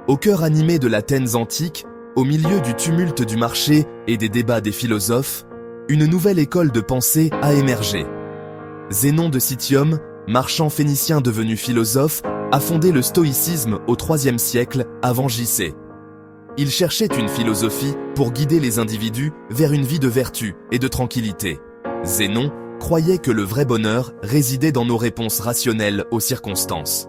Au cœur animé de l'Athènes antique, au milieu du tumulte du marché et des débats des philosophes, une nouvelle école de pensée a émergé. Zénon de Citium, marchand phénicien devenu philosophe, a fondé le stoïcisme au IIIe siècle avant JC. Il cherchait une philosophie pour guider les individus vers une vie de vertu et de tranquillité. Zénon croyait que le vrai bonheur résidait dans nos réponses rationnelles aux circonstances.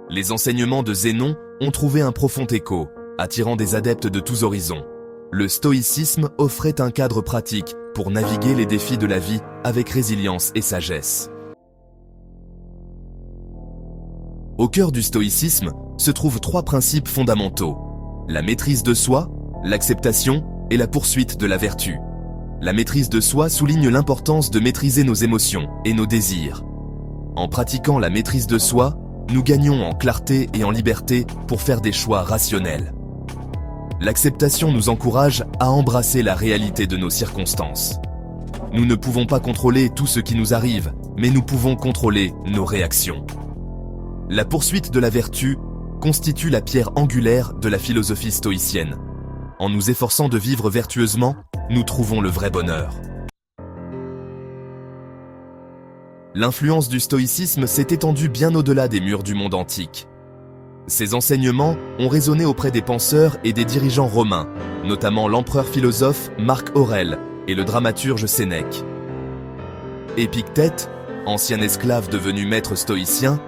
Les enseignements de Zénon ont trouvé un profond écho, attirant des adeptes de tous horizons. Le stoïcisme offrait un cadre pratique pour naviguer les défis de la vie avec résilience et sagesse. Au cœur du stoïcisme se trouvent 3 principes fondamentaux: la maîtrise de soi, l'acceptation et la poursuite de la vertu. La maîtrise de soi souligne l'importance de maîtriser nos émotions et nos désirs. En pratiquant la maîtrise de soi, nous gagnons en clarté et en liberté pour faire des choix rationnels. L'acceptation nous encourage à embrasser la réalité de nos circonstances. Nous ne pouvons pas contrôler tout ce qui nous arrive, mais nous pouvons contrôler nos réactions. La poursuite de la vertu constitue la pierre angulaire de la philosophie stoïcienne. En nous efforçant de vivre vertueusement, nous trouvons le vrai bonheur. L'influence du stoïcisme s'est étendue bien au-delà des murs du monde antique. Ces enseignements ont résonné auprès des penseurs et des dirigeants romains, notamment l'empereur philosophe Marc Aurèle et le dramaturge Sénèque. Épictète, ancien esclave devenu maître stoïcien,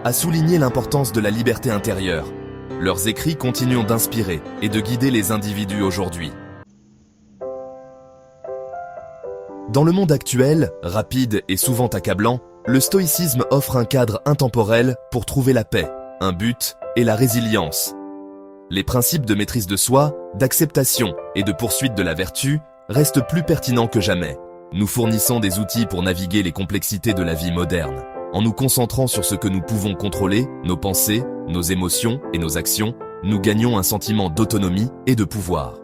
a souligné l'importance de la liberté intérieure. Leurs écrits continuent d'inspirer et de guider les individus aujourd'hui. Dans le monde actuel, rapide et souvent accablant, le stoïcisme offre un cadre intemporel pour trouver la paix, un but et la résilience. Les principes de maîtrise de soi, d'acceptation et de poursuite de la vertu restent plus pertinents que jamais, nous fournissant des outils pour naviguer les complexités de la vie moderne. En nous concentrant sur ce que nous pouvons contrôler, nos pensées, nos émotions et nos actions, nous gagnons un sentiment d'autonomie et de pouvoir.